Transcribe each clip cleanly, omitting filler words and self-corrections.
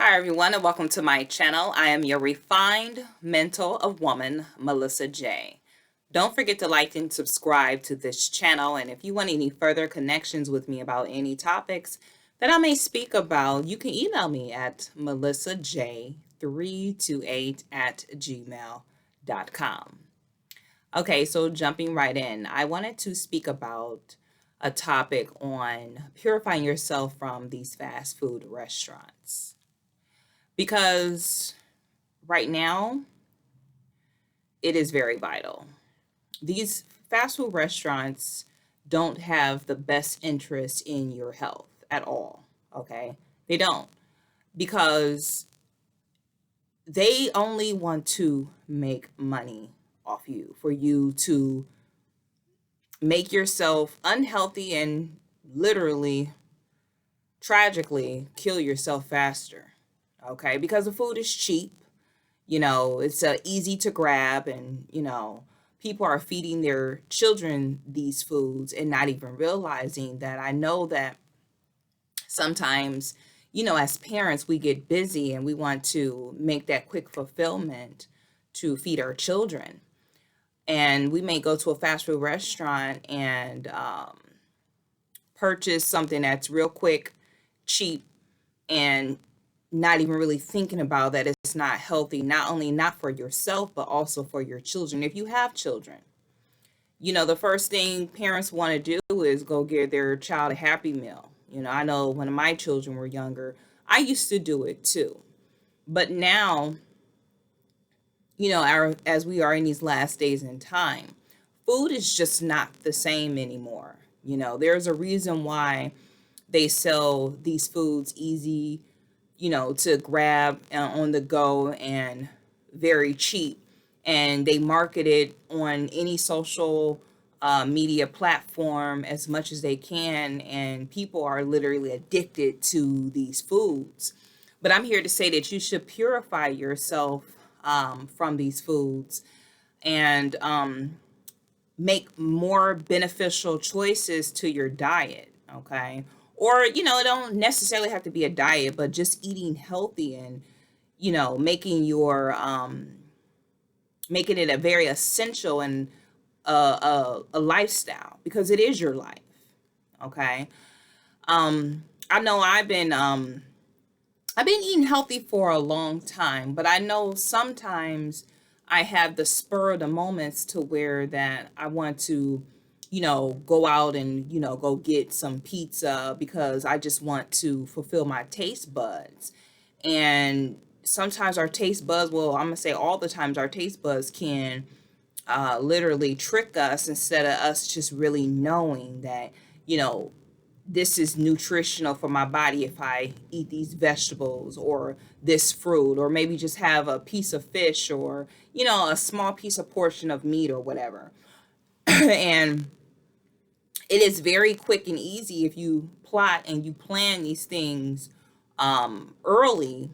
Hi everyone and welcome to my channel. I am your refined mental of woman, Melissa J. Don't forget to like and subscribe to this channel, and if you want any further connections with me about any topics that I may speak about, you can email me at melissaj328@gmail.com. Okay, so jumping right in, I wanted to speak about a topic on purifying yourself from these fast food restaurants. Because right now, it is very vital. These fast food restaurants don't have the best interest in your health at all, okay? They don't, because they only want to make money off you, for you to make yourself unhealthy and literally, tragically, kill yourself faster, okay? Because the food is cheap. It's easy to grab, and people are feeding their children these foods and not even realizing that. I know that sometimes, as parents, we get busy and we want to make that quick fulfillment to feed our children, and we may go to a fast food restaurant and purchase something that's real quick, cheap, and not even really thinking about that it's not healthy, not only not for yourself, but also for your children. If you have children, the first thing parents want to do is go get their child a Happy Meal. I know when my children were younger, I used to do it too. But now, as we are in these last days in time, food is just not the same anymore. There's a reason why they sell these foods easy, to grab on the go and very cheap. And they market it on any social media platform as much as they can. And people are literally addicted to these foods. But I'm here to say that you should purify yourself from these foods and make more beneficial choices to your diet, okay? Or, it don't necessarily have to be a diet, but just eating healthy and, making it a very essential and a lifestyle, because it is your life, okay? I know I've been eating healthy for a long time, but I know sometimes I have the spur of the moments to where that I want to, go out and, go get some pizza because I just want to fulfill my taste buds. And sometimes our taste buds, well, I'm going to say all the times our taste buds can literally trick us instead of us just really knowing that, this is nutritional for my body if I eat these vegetables or this fruit, or maybe just have a piece of fish, or, a small piece of portion of meat or whatever. And it is very quick and easy if you plot and you plan these things early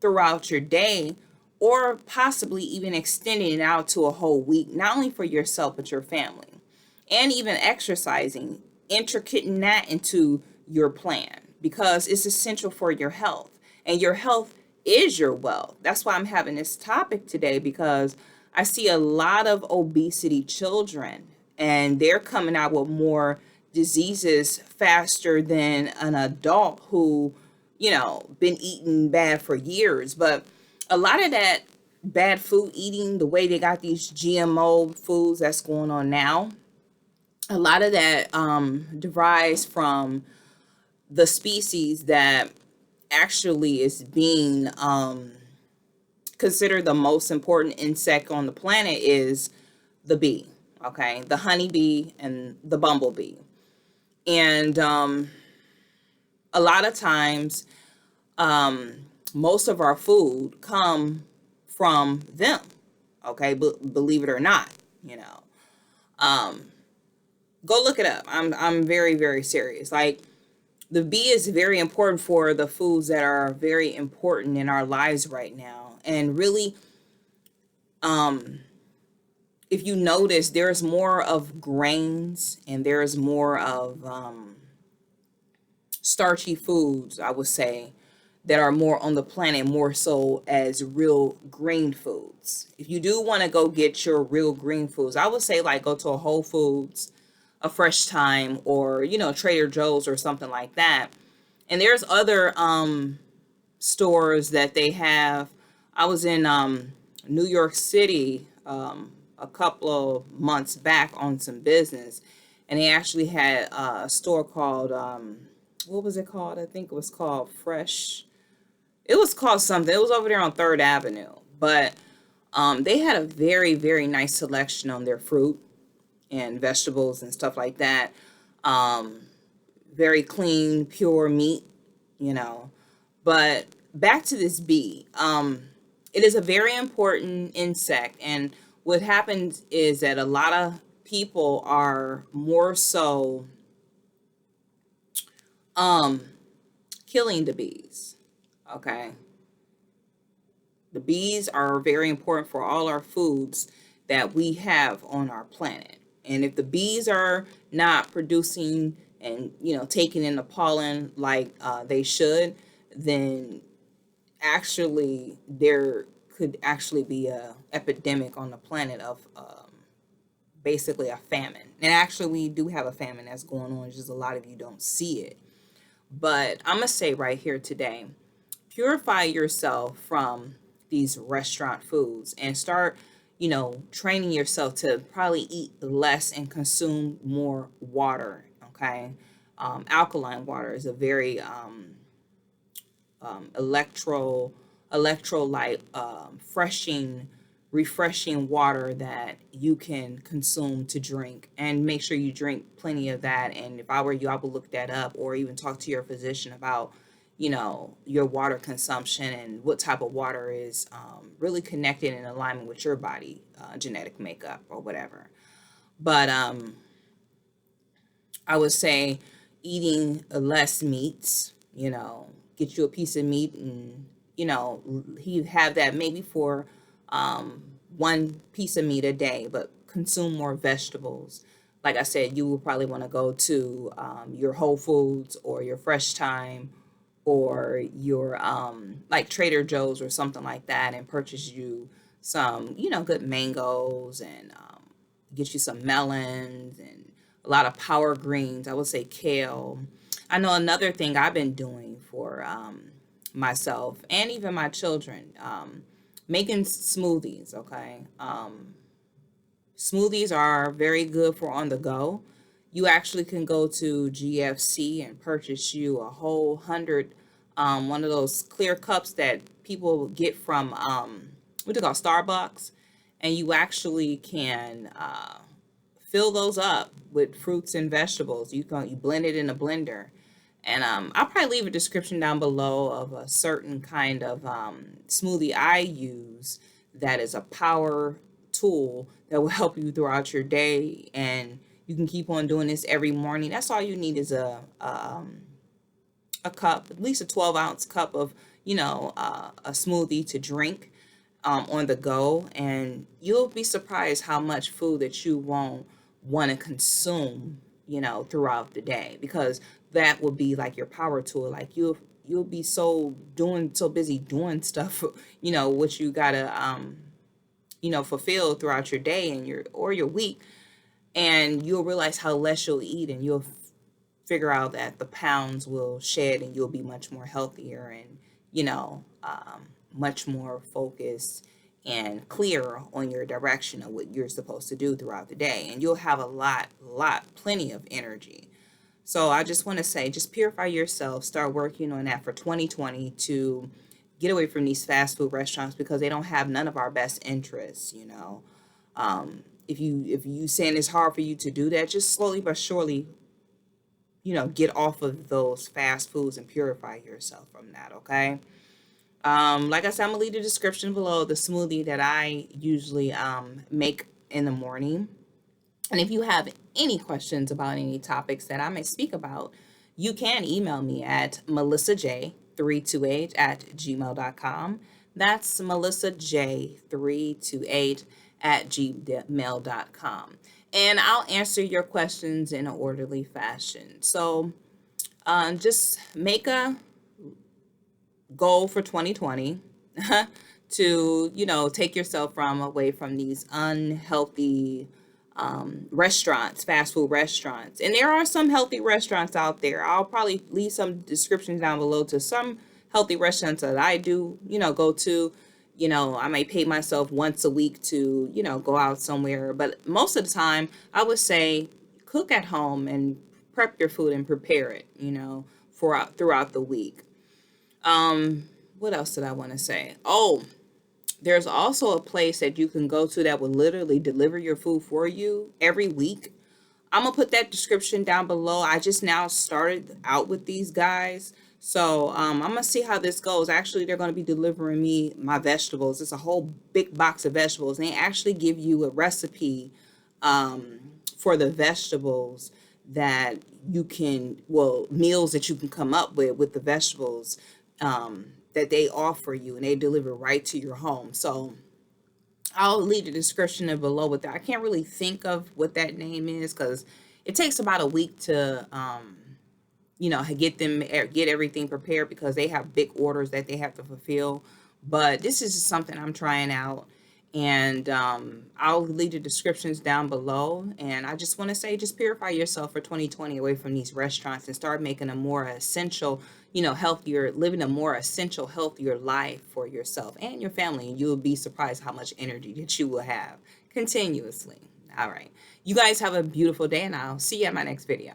throughout your day, or possibly even extending it out to a whole week, not only for yourself, but your family. And even exercising, intricating that into your plan, because it's essential for your health. And your health is your wealth. That's why I'm having this topic today, because I see a lot of obesity children, and they're coming out with more diseases faster than an adult who, been eating bad for years. But a lot of that bad food eating, the way they got these GMO foods that's going on now, a lot of that derives from the species that actually is being considered the most important insect on the planet is the bee, okay? The honeybee and the bumblebee. And a lot of times, most of our food come from them, okay? Believe it or not, go look it up. I'm very, very serious. Like, the bee is very important for the foods that are very important in our lives right now. And really, if you notice, there's more of grains and there's more of starchy foods, I would say, that are more on the planet, more so as real green foods. If you do want to go get your real green foods, I would say like go to a Whole Foods, a Fresh Time, or Trader Joe's or something like that. And there's other stores that they have. I was in New York City a couple of months back on some business, and they actually had a store called what was it called? I think it was called Fresh. It was called something. It was over there on Third Avenue, but they had a very, very nice selection on their fruit and vegetables and stuff like that. Um, Very clean, pure meat, you know. But back to this bee. It is a very important insect, and what happens is that a lot of people are more so um, killing the bees. Okay, the bees are very important for all our foods that we have on our planet. And if the bees are not producing and taking in the pollen like they should, then actually there could actually be a epidemic on the planet of basically a famine. And actually we do have a famine that's going on, just a lot of you don't see it. But I'm gonna say right here today, purify yourself from these restaurant foods and start training yourself to probably eat less and consume more water. Okay, alkaline water is a very electrolyte refreshing water that you can consume to drink, and make sure you drink plenty of that. And if I were you, I would look that up, or even talk to your physician about your water consumption and what type of water is really connected in alignment with your body genetic makeup or whatever. But I would say eating less meats, get you a piece of meat, and you have that maybe for one piece of meat a day, but consume more vegetables. Like I said, you will probably want to go to your Whole Foods or your Fresh Time or your like Trader Joe's or something like that, and purchase you some good mangoes, and get you some melons and a lot of power greens. I would say kale. I know another thing I've been doing for myself and even my children, making smoothies. Okay, smoothies are very good for on the go. You actually can go to GFC and purchase you a whole hundred, one of those clear cups that people get from what they call Starbucks, and you actually can fill those up with fruits and vegetables. You blend it in a blender, and I'll probably leave a description down below of a certain kind of smoothie I use that is a power tool that will help you throughout your day, and you can keep on doing this every morning. That's all you need is a cup, at least a 12-ounce cup of a smoothie to drink on the go, and you'll be surprised how much food that you won't want to consume throughout the day, because that will be like your power tool. Like you'll be so busy doing stuff what you gotta fulfill throughout your day and your week, and you'll realize how less you'll eat, and you'll figure out that the pounds will shed, and you'll be much more healthier, and much more focused and clear on your direction of what you're supposed to do throughout the day, and you'll have plenty of energy. So I just want to say, just purify yourself, start working on that for 2020 to get away from these fast food restaurants, because they don't have none of our best interests. If you saying it's hard for you to do that, just slowly but surely get off of those fast foods and purify yourself from that. Okay. Like I said, I'm gonna leave the description below the smoothie that I usually make in the morning. And if you have any questions about any topics that I may speak about, you can email me at melissaj328@gmail.com. That's melissaj328@gmail.com. And I'll answer your questions in an orderly fashion. So just make a goal for 2020 to, take yourself from away from these unhealthy restaurants, fast food restaurants. And there are some healthy restaurants out there. I'll probably leave some descriptions down below to some healthy restaurants that I do, go to. I may pay myself once a week to, go out somewhere. But most of the time, I would say cook at home and prep your food and prepare it, for throughout the week. What else did I want to say? Oh, there's also a place that you can go to that will literally deliver your food for you every week. I'm gonna put that description down below. I just now started out with these guys. So I'm gonna see how this goes. Actually, they're gonna be delivering me my vegetables. It's a whole big box of vegetables. And they actually give you a recipe for the vegetables that you can, well, meals that you can come up with the vegetables that they offer you, and they deliver right to your home. So I'll leave the description below with that. I can't really think of what that name is because it takes about a week to, get everything prepared because they have big orders that they have to fulfill. But this is just something I'm trying out. And I'll leave the descriptions down below. And I just want to say, just purify yourself for 2020 away from these restaurants and start making a more essential, healthier, living a more essential, healthier life for yourself and your family. And you'll be surprised how much energy that you will have continuously. All right. You guys have a beautiful day, and I'll see you at my next video.